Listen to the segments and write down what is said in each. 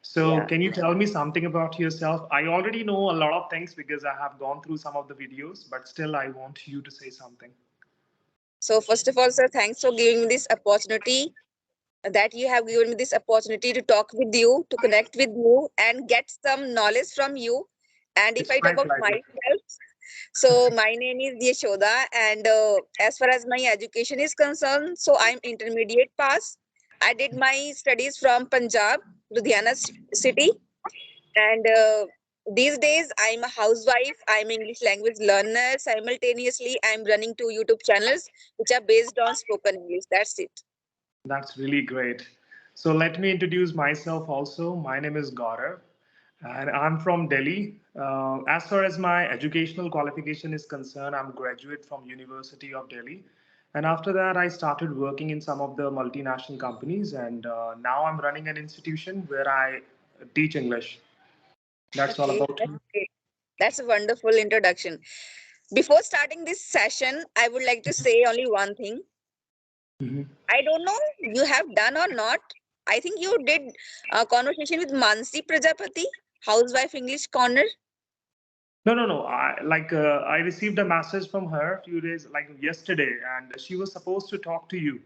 So Yeah. can you tell me something about yourself? I already know a lot of things because I have gone through some of the videos, but still I want you to say something. So first of all, sir, thanks for giving me this opportunity, that you have given me this opportunity to talk with you, to connect with you, and get some knowledge from you. And if It's I talk my about pleasure. myself, so my name is Yashoda, and as far as my education is concerned, so I'm intermediate pass. I did my studies from Punjab, Ludhiana city, and these days I'm a housewife. I'm English language learner. Simultaneously, I'm running two YouTube channels which are based on spoken English. That's it. That's really great. So let me introduce myself also. My name is Gaurav and I'm from Delhi. As far as my educational qualification is concerned, I'm a graduate from University of Delhi. And after that, I started working in some of the multinational companies. And now I'm running an institution where I teach English. That's all Okay, about that's me. great. That's a wonderful introduction. Before starting this session, I would like to say only one thing. Mhm. I don't know you have done or not. I think you did a conversation with Mansi Prajapati, Housewife English Corner. No, no, no. I received a message from her a few days, like yesterday, and she was supposed to talk to you.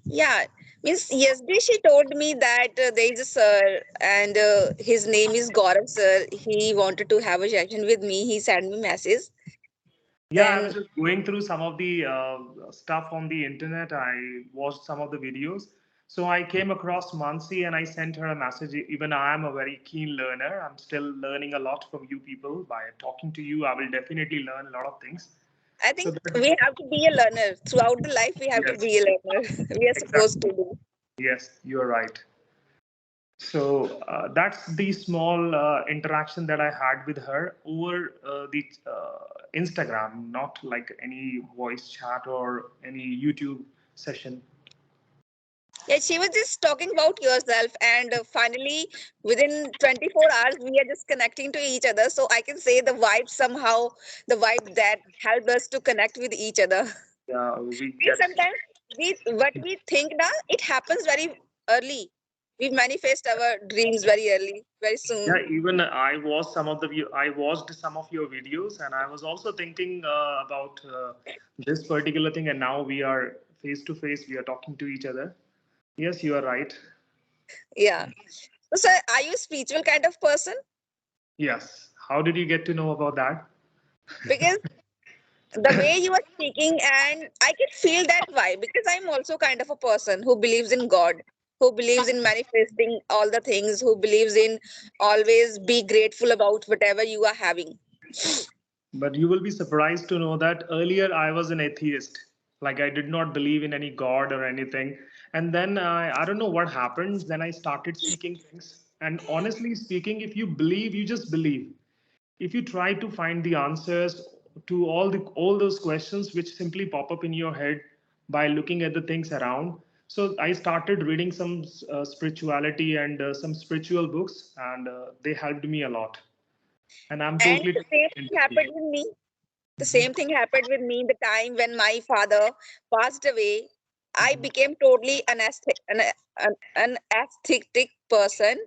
Yeah, means yesterday she told me that there is a sir and his name is Gaurav sir. He wanted to have a session with me. He sent me message. Yeah, I was Then just going through some of the stuff on the internet. I watched some of the videos. So I came across Mansi and I sent her a message. Even I am a very keen learner. I'm still learning a lot from you people. By talking to you, I will definitely learn a lot of things. I So think that, we have to be a learner throughout the life. We have to yes, be a learner. We are supposed to exactly. do. Yes, you are right. So that's the small interaction that I had with her over the Instagram, not like any voice chat or any YouTube session. Yeah, she was just talking about yourself, and finally, within 24 hours, we are just connecting to each other. So I can say the vibe somehow, the vibe that helped us to connect with each other. We We get. sometimes what we think now, it happens very early. We manifest our dreams very early, very Yeah, soon. even I watched some of your videos, and I was also thinking about this particular thing. And now we are face to face. We are talking to each other. Yes, you are right. Yeah. So, sir, are you a spiritual kind of person? Yes. How did you get to know about that? Because the way you are speaking, and I can feel that vibe, because I'm also kind of a person who believes in God, who believes in manifesting all the things, who believes in always be grateful about whatever you are having. But you will be surprised to know that earlier I was an atheist. Like I did not believe in any God or anything. And then I don't know what happened. Then I started seeking things. And honestly speaking, if you believe, you just believe. If you try to find the answers to all those questions which simply pop up in your head by looking at the things around. So I started reading some spirituality and some spiritual books, and they helped me a lot. And I'm And totally the same thing into happened with me. The same thing happened with me the time when my father passed away. I it. became totally an aesthetic person.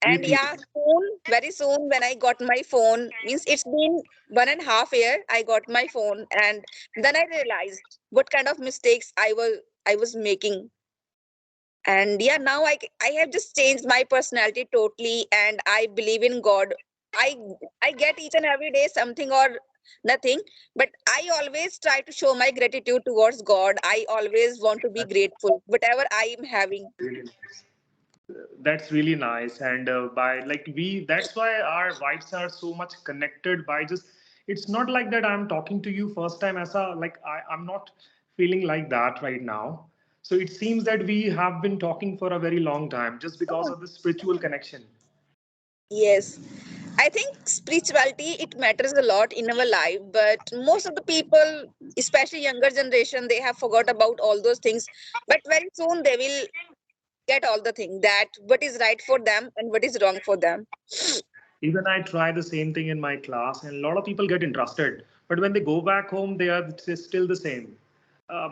And yeah, Atheist. soon, very soon, when I got my phone, means it's been 1.5 year, I got my phone, and then I realized what kind of mistakes I was making. And yeah, now I have just changed my personality totally, and I believe in God. I I get each and every day something or nothing, but I always try to show my gratitude towards God. I always want to be That's grateful, whatever I am having. really nice. That's really nice. And by like that's why our vibes are so much connected by just, it's not like that I'm talking to you first time as a, like I'm not feeling like that right now. So it seems that we have been talking for a very long time just because of the spiritual connection. Yes, I think spirituality it matters a lot in our life, but most of the people, especially younger generation, they have forgot about all those things. But very soon they will get all the thing that what is right for them and what is wrong for them. Even I try the same thing in my class, and a lot of people get interested. But when they go back home, they are still the same.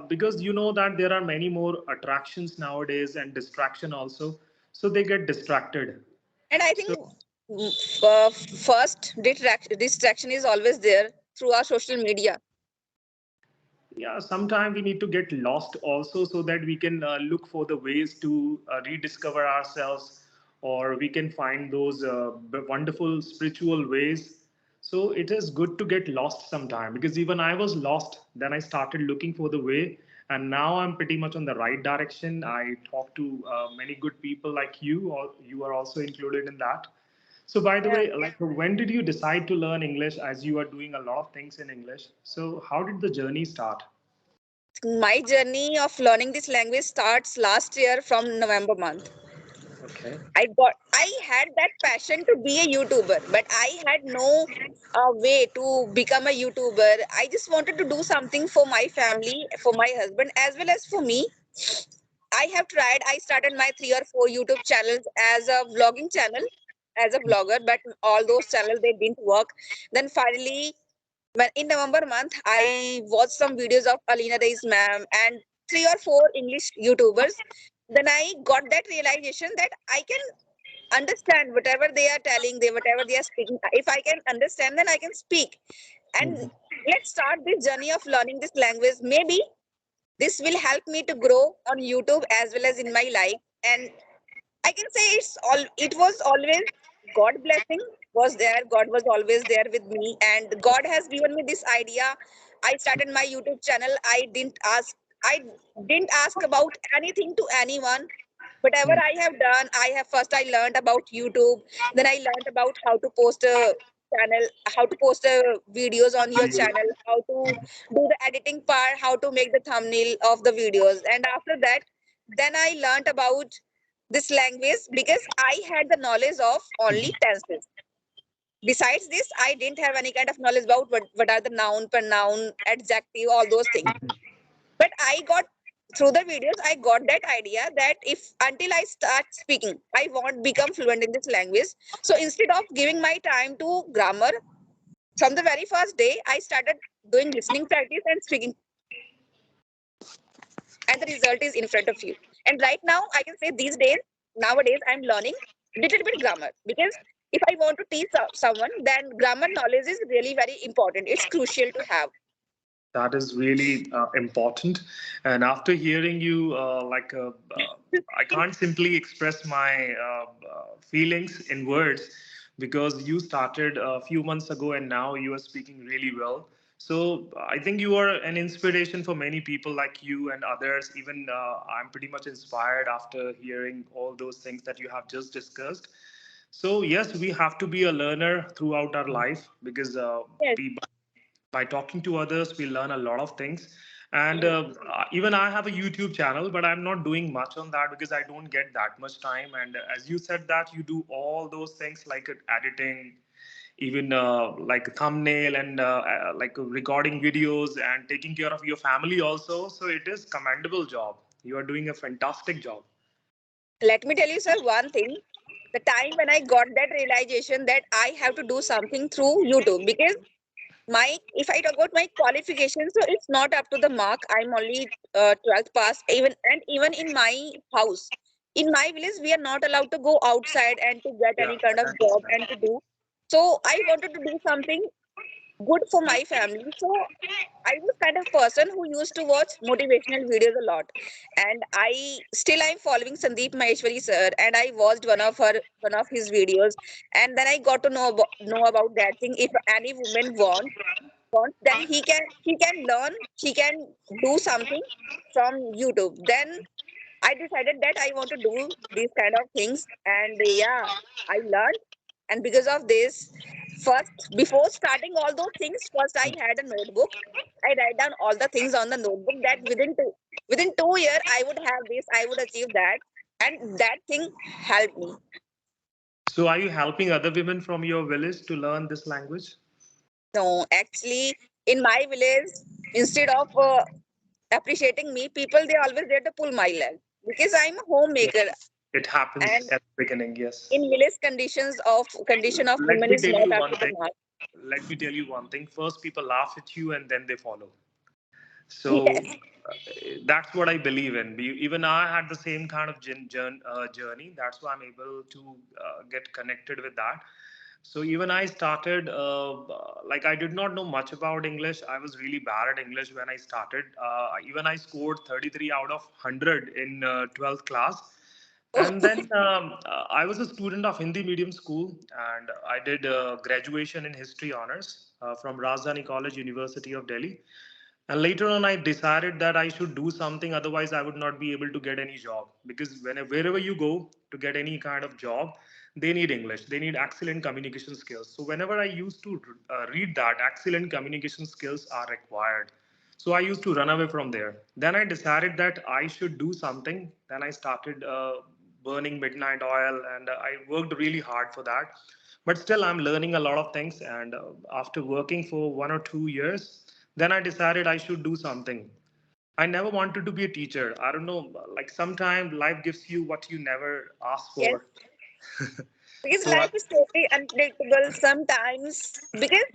Because you know that there are many more attractions nowadays and distraction also. so they get distracted. And I So think first distraction is always there through our social media. yeah, sometimes we need to get lost also, so that we can look for the ways to rediscover ourselves, or we can find those wonderful spiritual ways. So it is good to get lost sometime, because even I was lost, then I started looking for the way, and now I'm pretty much on the right direction. I talk to many good people like you, or you are also included in that. So, by the Yeah. way, like, when did you decide to learn English, as you are doing a lot of things in English? So, how did the journey start? My journey of learning this language starts last year from November month. Okay. I had that passion to be a YouTuber, but I had no way to become a YouTuber. I just wanted to do something for my family, for my husband, as well as for me. I have tried. I started my 3 or 4 YouTube channels as a vlogging channel, as a vlogger, but all those channels they didn't work. Then finally, when in November month, I watched some videos of Alina Reis ma'am and 3 or 4 English YouTubers. Then I got that realization that I can understand whatever they are telling, they whatever they are speaking. If I can understand, then I can speak. And Mhm. let's start this journey of learning this language. Maybe this will help me to grow on YouTube as well as in my life. And I can say it was always God blessing was there. God was always there with me, and God has given me this idea. I started my YouTube channel. I didn't ask about anything to anyone. Whatever Mhm. I have done, I learned about YouTube. Then I learned about how to post a channel, how to post videos on your channel, how to do the editing part, how to make the thumbnail of the videos. And after that, then I learned about this language because I had the knowledge of only tenses. Besides this, I didn't have any kind of knowledge about what are the noun, pronoun, adjective, all those things. But I got through the videos, I got that idea that if until I start speaking, I won't become fluent in this language. So instead of giving my time to grammar, from the very first day, I started doing listening practice and speaking, and the result is in front of you. And right now, I can say nowadays, I'm learning little bit grammar because if I want to teach someone, then grammar knowledge is really very important. It's crucial to have. That is really important. And after hearing you, I can't simply express my feelings in words, because you started a few months ago and now you are speaking really well. So I think you are an inspiration for many people like you and others. Even I'm pretty much inspired after hearing all those things that you have just discussed. So yes, we have to be a learner throughout our life, because Yes. by talking to others we learn a lot of things. And even I have a YouTube channel, but I'm not doing much on that because I don't get that much time. And as you said that you do all those things like editing, even like thumbnail, and like recording videos and taking care of your family also, so it is commendable job. You are doing a fantastic job. Let me tell you, sir, one thing. The time when I got that realization that I have to do something through YouTube because my if I talk about my qualifications, so it's not up to the mark. I'm only 12th pass. Even in my house, in my village, we are not allowed to go outside and to get Yeah, any kind of I job understand. and to do. So I wanted to do something good for my family. So I was kind of person who used to watch motivational videos a lot, and I'm following Sandeep Maheshwari sir, and I watched one of his videos, and then I got to know about that thing. If any woman wants, then he can learn, he can do something from YouTube. Then I decided that I want to do these kind of things, and yeah, I learned. And because of this, first before starting all those things, first I had a notebook. I write down all the things on the notebook that within 2 years I would have this, I would achieve that, and that thing helped me. So are you helping other women from your village to learn this language? No, actually, in my village, instead of appreciating me, people they always there to pull my leg because I'm a Yeah, homemaker, it happens and at the beginning, yes. in village condition of Let women me is tell not you up one to the thing. mark. Let me tell you one thing. First, people laugh at you and then they follow. So Yes. that's what I believe in. Even I had the same kind of journey. That's why I'm able to get connected with that. So even I started, like I did not know much about English. I was really bad at English when I started. Even I scored 33 out of 100 in 12th class. And then I was a student of Hindi medium school, and I did graduation in history honors from Rajdhani College, University of Delhi. And later on, I decided that I should do something, otherwise, I would not be able to get any job. Because wherever you go to get any kind of job, they need English, they need excellent communication skills. So, whenever I used to read that excellent communication skills are required, so I used to run away from there. Then I decided that I should do something. Then I started burning midnight oil, and I worked really hard for that. But still, I'm learning a lot of things. And after working for 1 or 2 years, then I decided I should do something. I never wanted to be a teacher. I don't know, like sometimes life gives you what you never asked Yes, for. because So, life is totally unpredictable sometimes. Because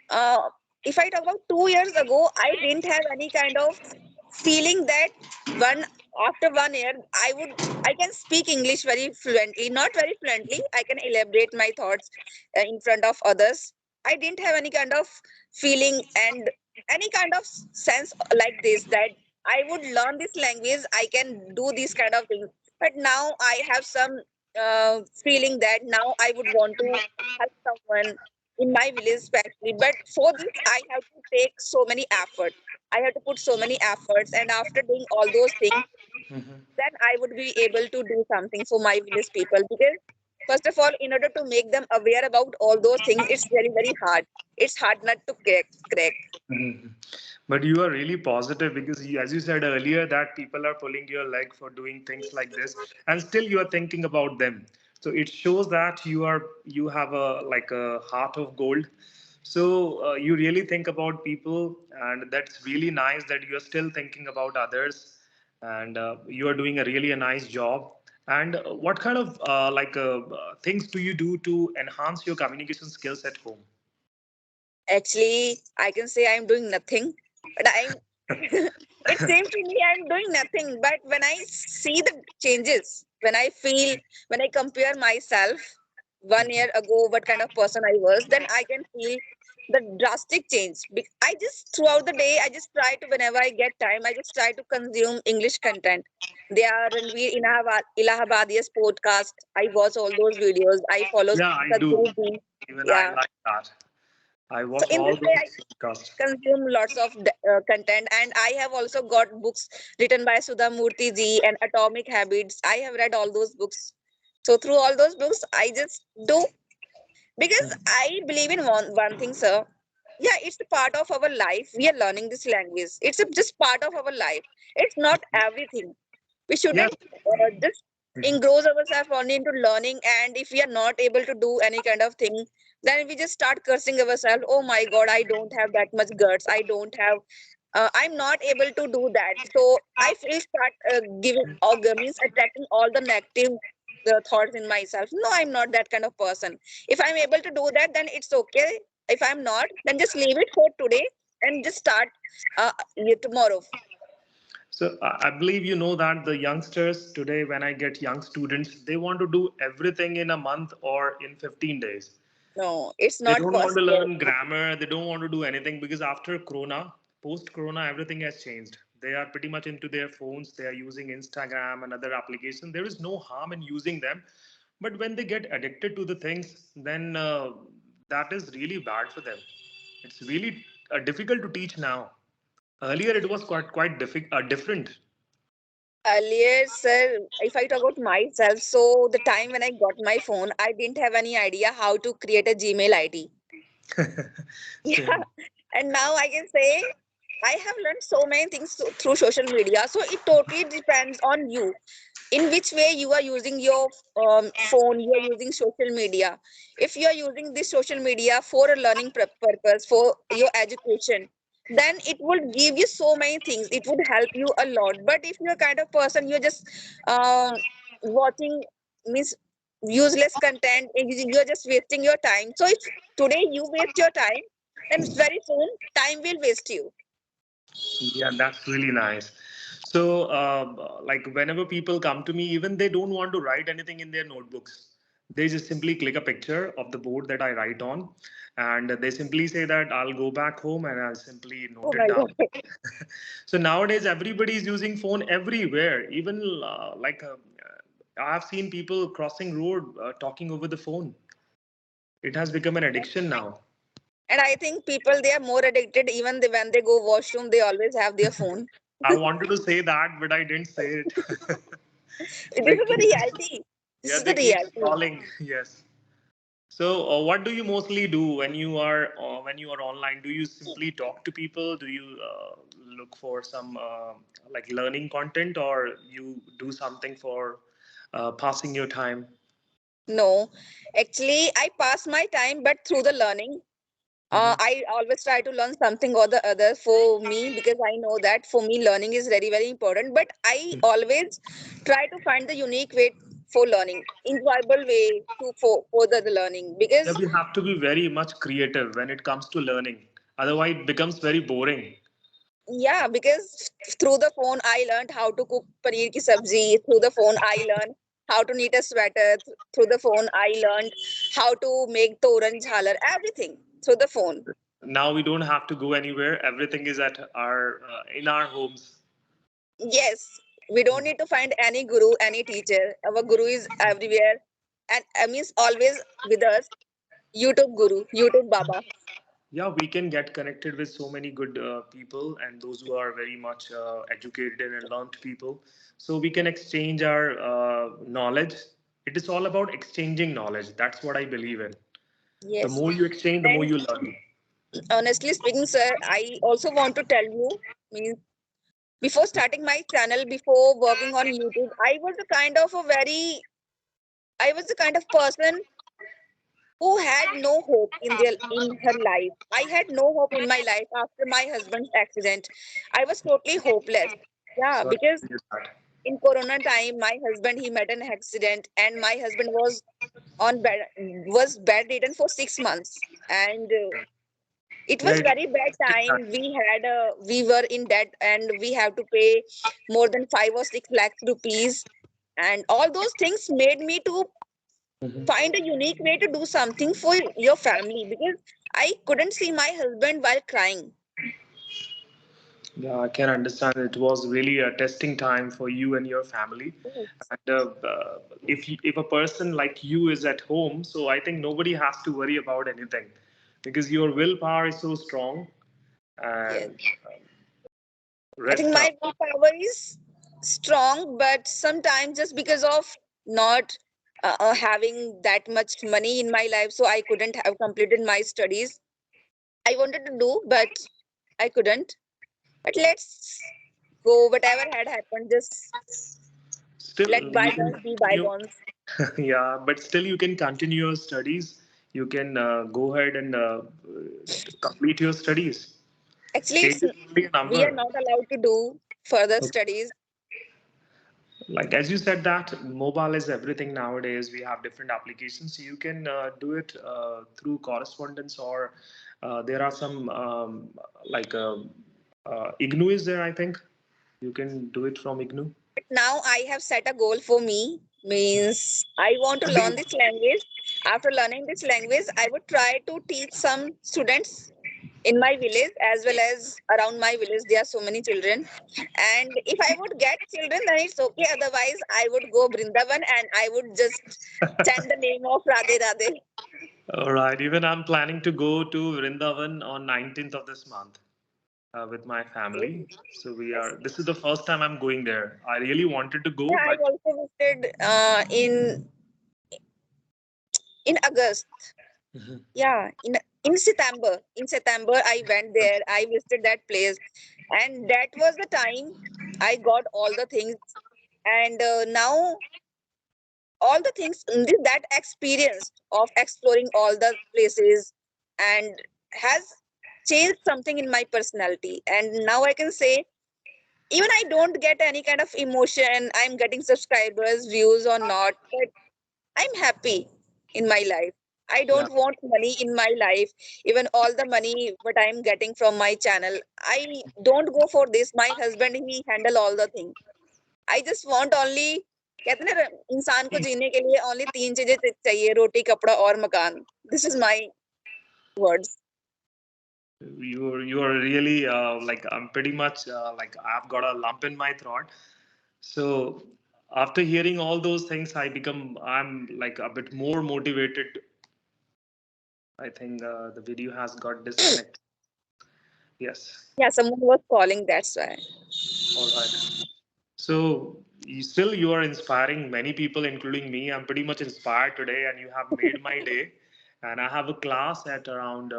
uh, if I talk about 2 years ago, I didn't have any kind of feeling that one after 1 year I can speak English very fluently. Not very fluently. I can elaborate my thoughts in front of others. I didn't have any kind of feeling and any kind of sense like this that I would learn this language. I can do these kind of things. But now I have some feeling that now I would want to help someone in my village especially. But for this, I have to take so many efforts. I have to put so many efforts, and after doing all those things, mhm. then I would be able to do something for my village people. Because first of all, in order to make them aware about all those things, it's very very hard. It's hard not to crack. Mhm. But you are really positive because, as you said earlier, that people are pulling your leg for doing things like this, and still you are thinking about them. So it shows that you have a like a heart of gold. So you really think about people, and that's really nice that you are still thinking about others, and you are doing a really a nice job. And what kind of things do you do to enhance your communication skills at home? Actually, I can say I'm doing nothing, but I'm. It seems to me I'm doing nothing. But when I see the changes, when I compare myself 1 year ago, what kind of person I was, then I can feel the drastic change. I just throughout the day, I just try to whenever I get time, I just try to consume English content. They are Ranveer Ilahabadia's podcast. I watch all those videos. I follow Yeah, I do. Sadhguru ji. Even I Yeah. like that. I So watch in all this way, those podcasts. consume lots of content, and I have also got books written by Sudha Murthy ji and Atomic Habits. I have read all those books. So through all those books I just do, because I believe in one thing, sir. Yeah, it's a part of our life. We are learning this language. It's just part of our life. It's not everything. We Yes. shouldn't just engross ourselves only into learning, and if we are not able to do any kind of thing, then we just start cursing ourselves. Oh my god, I don't have that much guts. I don't have I'm not able to do that. So I feel start giving or means attracting all the negative thoughts in myself. No, I'm not that kind of person. If I'm able to do that, then it's okay. If I'm not, then just leave it for today and just start tomorrow. So I believe you know that the youngsters today, when I get young students, they want to do everything in a month or in 15 days. No, it's They not don't want to possible. learn grammar. They don't want to do anything because after Corona, post Corona, everything has changed. They are pretty much into their phones. They are using Instagram and other applications. There is no harm in using them. But when they get addicted to the things, then that is really bad for them. It's really difficult to teach now. Earlier, it was different. Earlier, sir, if I talk about myself, so the time when I got my phone, I didn't have any idea how to create a Gmail ID. Yeah, Same. and now I can say I have learned so many things through social media. So it totally depends on you in which way you are using your phone, you are using social media. If you are using this social media for a learning purpose, for your education, then it would give you so many things. It would help you a lot. But if you're kind of person, you're just watching means useless content, and you're just wasting your time. So if today you waste your time, then very soon time will waste you. Yeah, that's really nice. So, like whenever people come to me, even they don't want to write anything in their notebooks. They just simply click a picture of the board that I write on, and they simply say that I'll go back home and I'll simply note Oh it my down. God. So nowadays, everybody is using phone everywhere. Even I've seen people crossing road talking over the phone. It has become an addiction now. And I think people, they are more addicted. Even when they go washroom, they always have their phone. I wanted to say that, but I didn't say it. This They is the keep, reality. This yeah, is the they keep reality. scrolling. Yes. So, what do you mostly do when you are online? Do you simply talk to people? Do you look for some like learning content, or you do something for passing your time? No, actually, I pass my time, but through the learning. Hmm. I always try to learn something or the other for me, because I know that for me learning is very, very important. But I always try to find the unique way for learning, enjoyable way to for the learning. Yeah, Because we have to be very much creative when it comes to learning. Otherwise, it becomes very boring. yeah, because through the phone I learned how to cook paneer ki sabzi. Through the phone I learned how to knit a sweater. Through the phone I learned how to make toran jhalar. Everything through the phone. Now we don't have to go anywhere. Everything is at our in our homes. Yes, we don't need to find any guru, any teacher. Our guru is everywhere, and means always with us. YouTube guru, YouTube Baba. Yeah, we can get connected with so many good people and those who are very much educated and learned people. So we can exchange our knowledge. It is all about exchanging knowledge. That's what I believe in. The Yes, more you exchange, the more and you learn. honestly speaking, sir, I also want to tell you. Means before starting my channel, before working on YouTube, I was the kind of person who had no hope in her life. I had no hope in my life after my husband's accident. I was totally hopeless. Yeah, Sorry because to hear that. in corona time my husband, he met an accident, and my husband was bedridden for 6 months, and it Yeah, was it was very bad a testing time. We were in debt, and we have to pay more than 5 or 6 lakhs rupees, and all those things made me to time. find a unique way to do something for your family, because I couldn't see my husband while crying. Yeah, I can understand. It was really a testing time for you and your family. And if a person like you is at home, so I think nobody has to worry about anything because your willpower is so strong Yes. and I think rest my up. willpower is strong, but sometimes just because of not having that much money in my life, so I couldn't have completed my studies. I wanted to do, but I couldn't. But let's go. Whatever had happened, just let Still, you can bygones be continue. bygones. Yeah, but still, you can continue your studies. You can go ahead and complete your studies. Actually, Age is only a we are number. not allowed to do further studies. Like as you said that mobile is everything nowadays. We have different applications, so you can do it through correspondence or there are some like ignu is there, I think you can do it from ignu. But now I have set a goal for me. Means I want to Yeah, learn this language. After learning this language, I would try to teach some students in my village as well as around my village. There are so many children, and if I would get children, then it's okay. Otherwise, I would go Brindavan and I would just chant the name of Radhe Radhe. all right, even I'm planning to go to Vrindavan on 19th of this month with my family. So we are, Yes. this is the first time I'm going there. I really wanted to go, Yeah, I've but also visited in August. Mhm. Yeah, in September. In September, I went there. I visited that place, and that was the time I got all the things. And now all the things, that experience of exploring all the places and has changed something in my personality. And now I can say, even I don't get any kind of emotion. I'm getting subscribers, views or not, but I'm happy in my life. I Yeah. don't want money in my life. Even all the money what I'm getting from my channel, I don't go for this. My husband, he handle all the thing. I just want only, कहते हैं ना इंसान को जीने के लिए only तीन चीजें चाहिए, रोटी कपड़ा और मकान. This is my words. You are really like I'm pretty much like I've got a lump in my throat. So after hearing all those things, I'm like a bit more motivated. I think the video has got disconnected. Yes. Yeah, someone was calling, that's why. All right. So you are inspiring many people, including me. I'm pretty much inspired today, and you have made my day. And I have a class at around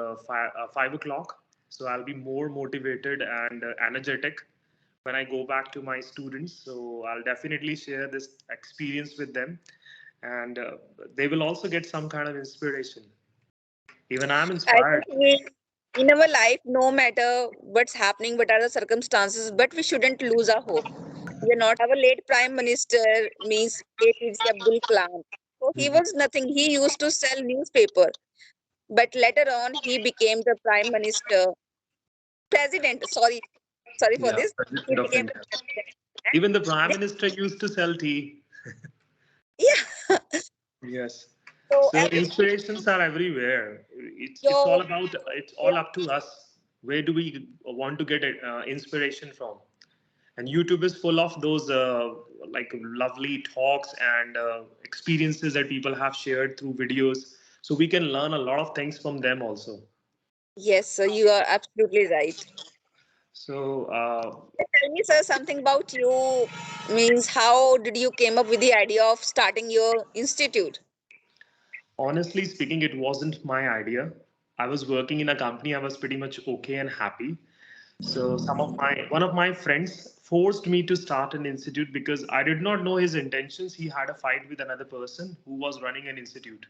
5 o'clock, so I'll be more motivated and energetic when I go back to my students. So I'll definitely share this experience with them, and they will also get some kind of inspiration. Even I'm I think inspired. in our life, no matter what's happening, what are the circumstances, but we shouldn't lose our hope. We are not. Our late Prime Minister means APJ Abdul Kalam. So he Mhm. was nothing. He used to sell newspaper, but later on he became the Prime Minister, President. Sorry for Yeah, this. He President of became India. the president. Even the And prime minister used to sell tea. yeah, Yes. so So inspirations are everywhere. It's all your about it's all up to us. Where do we want to get inspiration from? And YouTube is full of those like lovely talks and experiences that people have shared through videos. So we can learn a lot of things from them also. yes, so you are absolutely right. So Tell me, sir, something about you. Means how did you came up with the idea of starting your institute? honestly speaking, it wasn't my idea. I was working in a company. I was pretty much okay and happy. So one of my friends forced me to start an institute because I did not know his intentions. He had a fight with another person who was running an institute.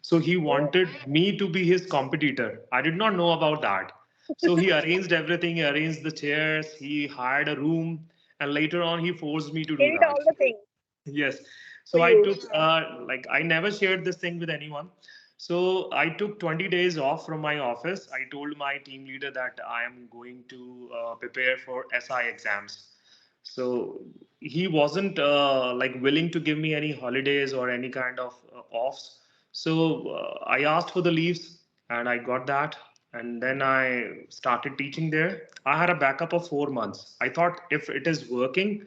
So he wanted me to be his competitor. I did not know about that. So he arranged everything, he arranged the chairs, he hired a room, and later on he forced me to He do did that. all the things Yes. for So I you. took like I never shared this thing with anyone. So I took 20 days off from my office. I told my team leader that I am going to prepare for SI exams. So he wasn't like willing to give me any holidays or any kind of offs. So I asked for the leaves and I got that. And then I started teaching there. I had a backup of 4 months. I thought if it is working,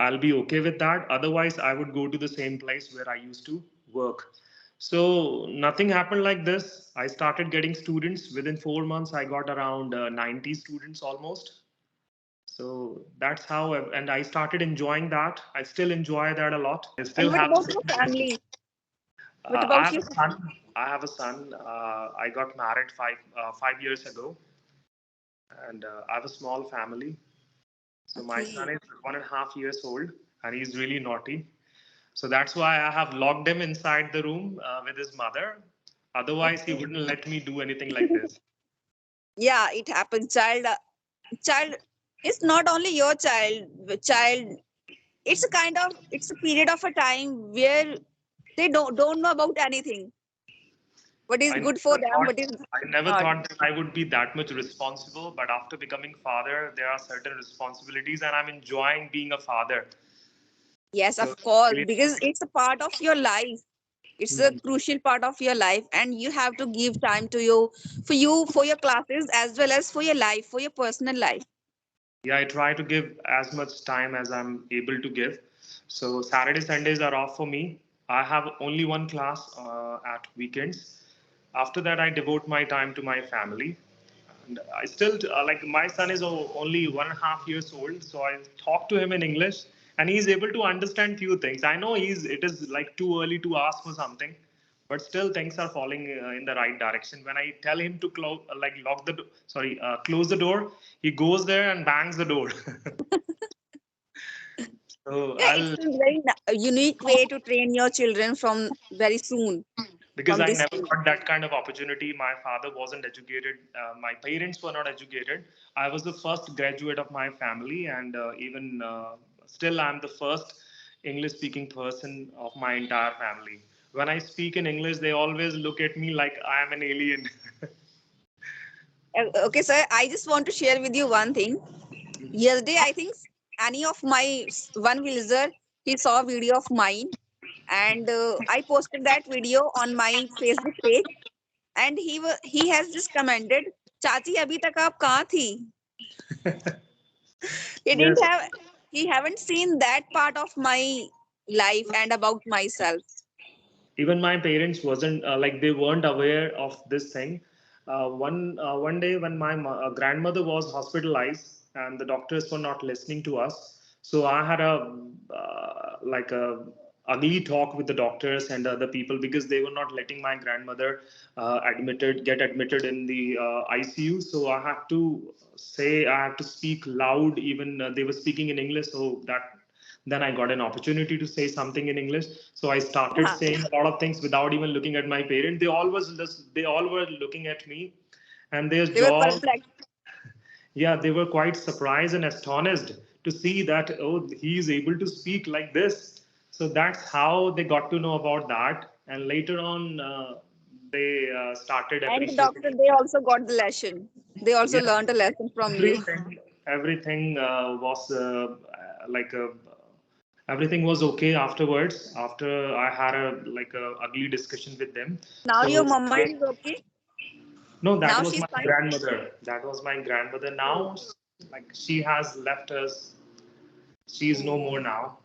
I'll be okay with that. Otherwise, I would go to the same place where I used to work. So nothing happened like this. I started getting students. Within 4 months, I got around 90 students almost. So that's how, and I started enjoying that. I still enjoy that a lot. I still And what have the about same your energy. family? What I about have you? a son. I have a son. I got married 5 years ago, and I have a small family. So my son Okay. is 1.5 years old, and he's really naughty. So that's why I have locked him inside the room with his mother. Otherwise, he Okay. wouldn't let me do anything like this. Yeah, it happens. Child is not only your child. It's a kind of, it's a period of a time where they don't know about anything. What is I good for never them? thought What is I never not? thought that I would be that much responsible. But after becoming father, there are certain responsibilities, and I'm enjoying being a father. Yes, So of course, really, because it's a part of your life. It's a mhm. crucial part of your life, and you have to give time to you, for your classes as well as for your life, for your personal life. Yeah, I try to give as much time as I'm able to give. So Saturday, Sundays are off for me. I have only one class at weekends. After that, I devote my time to my family. And I still like my son is only 1.5 years old, so I talk to him in English, and he's able to understand few things. I know it is like too early to ask for something, but still things are falling in the right direction. When I tell him to close the door, he goes there and bangs the door. So Yeah, it's I'll a very unique way to train your children from very soon, because from I this never age. got that kind of opportunity. My father wasn't educated. My parents were not educated. I was the first graduate of my family, and even still, I'm the first English speaking person of my entire family. When I speak in English, they always look at me like I am an alien. Okay, sir. I just want to share with you one thing. Yesterday, I think any of my one villager, he saw a video of mine, and I posted that video on my Facebook page, and he has just commented, "Chachi, abhi tak aap kahan thi?" He didn't Yes. have, he haven't seen that part of my life and about myself. Even my parents wasn't like they weren't aware of this thing. One day when my grandmother was hospitalized and the doctors were not listening to us, so I had a like a ugly talk with the doctors and other people because they were not letting my grandmother get admitted in the ICU. So I had to I had to speak loud. Even they were speaking in English, so that then I got an opportunity to say something in English. So I started Yeah, saying a lot of things without even looking at my parents. They all were looking at me, and their they were jaw, perplexed. yeah, they were quite surprised and astonished to see that, oh, he is able to speak like this. So that's how they got to know about that, and later on they started And the appreciating. doctor, they also got the lesson. They also Yeah, learned a lesson from you. everything was like a everything was okay afterwards after I had a like a ugly discussion with them. Now your So mama they, is okay. no, that Now was she's my fine. grandmother. That was my grandmother. Now, like she has left us. She is no more now.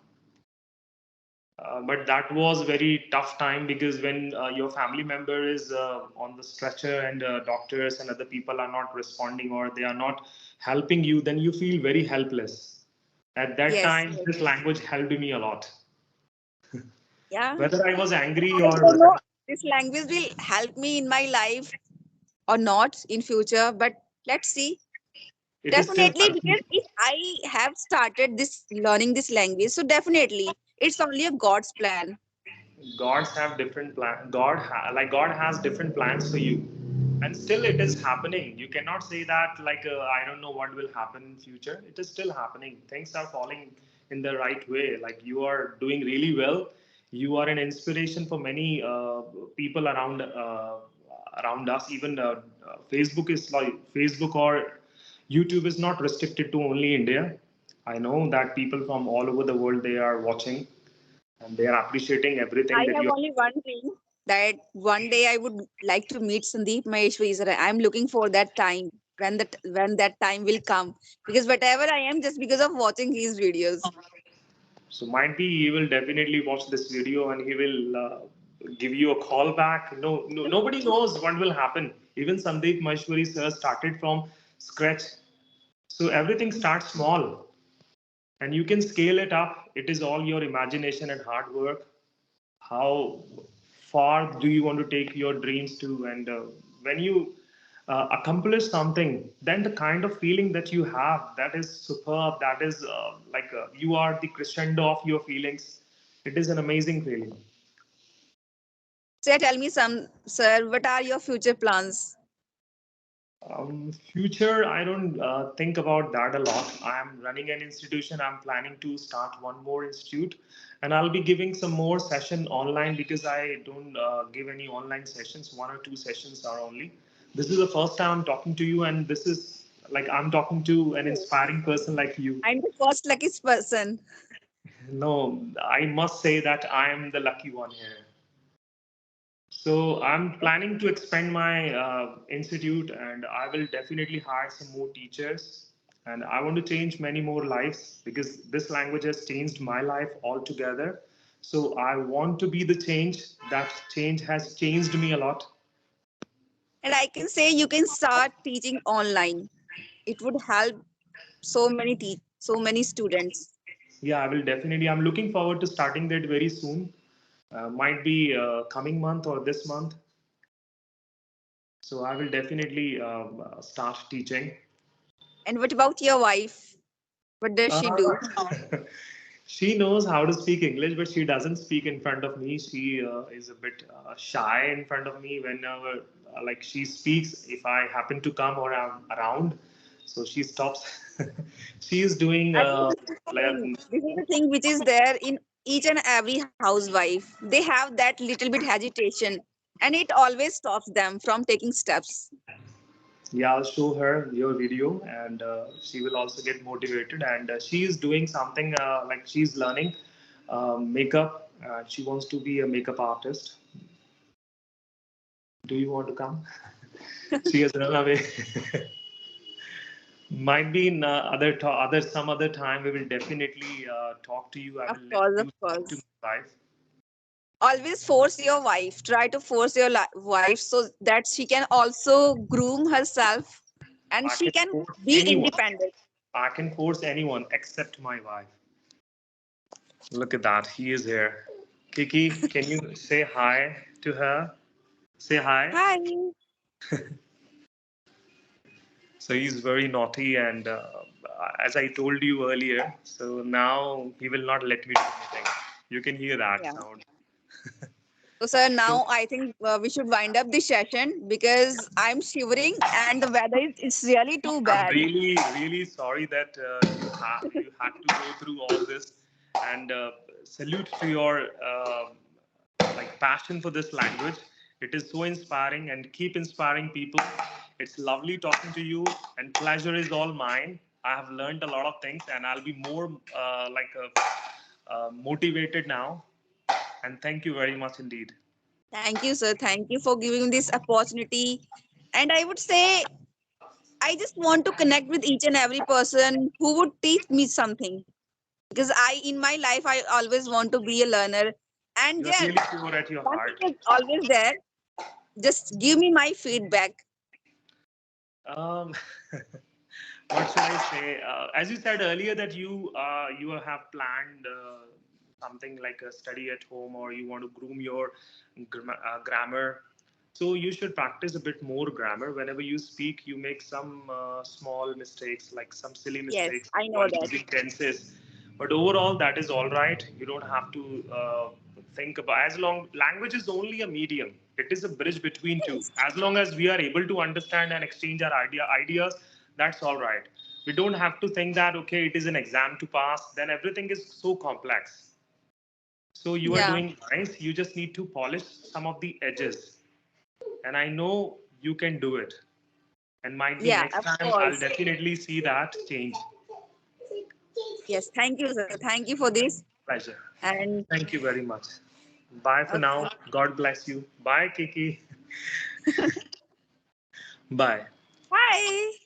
But that was very tough time because when your family member is on the stretcher and doctors and other people are not responding or they are not helping you, then you feel very helpless. At that Yes, time, yes. this language helped me a lot. Yeah. Whether I was angry I or don't know whether this language will help me in my life or not in future, but let's see. it is still Definitely, helping. because if I have started this learning this language, so definitely it's only a God's plan. Gods have different plan. Like God has different plans for you, and still it is happening. You cannot say that like I don't know what will happen in future. It is still happening. Things are falling in the right way. Like you are doing really well. You are an inspiration for many people around us. Even Facebook or YouTube is not restricted to only India. I know that people from all over the world they are watching and they are appreciating everything I that have you. only one thing that one day I would like to meet Sandeep Maheshwari sir. I'm looking for that time when that time will come because whatever I am just because of watching his videos. So might be he will definitely watch this video and he will give you a call back. No, no, nobody knows what will happen. Even Sandeep Maheshwari sir started from scratch. So everything starts small and you can scale it up. It is all your imagination and hard work. How far do you want to take your dreams to? And when you accomplish something, then the kind of feeling that you have, that is superb. That is like you are the crescendo of your feelings. It is an amazing feeling. So tell me some, sir, what are your future plans? Future, I don't think about that a lot. I'm running an institution. I'm planning to start one more institute, and I'll be giving some more session online because I don't give any online sessions. One or two sessions are only. This is the first time I'm talking to you, and this is like I'm talking to an inspiring person like you. I'm the first luckiest person. No, I must say that I am the lucky one here. So I'm planning to expand my institute, and I will definitely hire some more teachers. And I want to change many more lives because this language has changed my life altogether. So I want to be the change. That change has changed me a lot. And I can say you can start teaching online. It would help so many students. Yeah, I will definitely. I'm looking forward to starting that very soon. Might be coming month or this month. So I will definitely start teaching. And what about your wife? What does she Uh, do? she knows how to speak English, but she doesn't speak in front of me. She is a bit shy in front of me whenever, like, she speaks if I happen to come or I'm around. So she stops. She is doing I think this is the like, thing. This is the thing which is there in each and every housewife, they have that little bit hesitation, and it always stops them from taking steps. Yeah, I'll show her your video, and she will also get motivated. And she is doing something like she's learning makeup. She wants to be a makeup artist. Do you want to come? She has run away. Might be in other some other time. We will definitely talk to you. I will let Of you speak to course. my wife. Always force your wife. Try to force your wife so that she can also groom herself and I she can can force be anyone. independent. I can force anyone except my wife. Look at that. He is here. Kiki, can you say hi to her? Say hi. Hi. So he's very naughty, and as I told you earlier, so now he will not let me do anything. You can hear that Yeah. sound. So, sir, So now I think we should wind up the session because I'm shivering and the weather is it's really too I'm bad. really, really sorry that you had to go through all this, and salute to your like passion for this language. It is so inspiring, and keep inspiring people. It's lovely talking to you, and pleasure is all mine. I have learned a lot of things, and I'll be more motivated now. And thank you very much indeed. Thank you, sir. Thank you for giving this opportunity. And I would say I just want to connect with each and every person who would teach me something because in my life, I always want to be a learner. And You're yeah, really pure at your one thing heart. is always there. Just give me my feedback. Um, what should I say? As you said earlier, that you have planned something like a study at home, or you want to groom your grammar. So you should practice a bit more grammar. Whenever you speak, you make some small mistakes, like some silly Yes, mistakes I know while that. using tenses. But overall, that is all right. You don't have to think about, as long language is only a medium. It is a bridge between two. Yes. As long as we are able to understand and exchange our ideas, that's all right. We don't have to think that okay, it is an exam to pass. Then everything is so complex. So you are Yeah. doing nice. You just need to polish some of the edges, and I know you can do it. And might be Yeah, next of time I'll course. definitely see that change. Yes. Thank you, sir. Thank you for this. Pleasure. And Thank you very much. Bye for now. okay. God bless you. Bye, Kiki. Bye. Bye.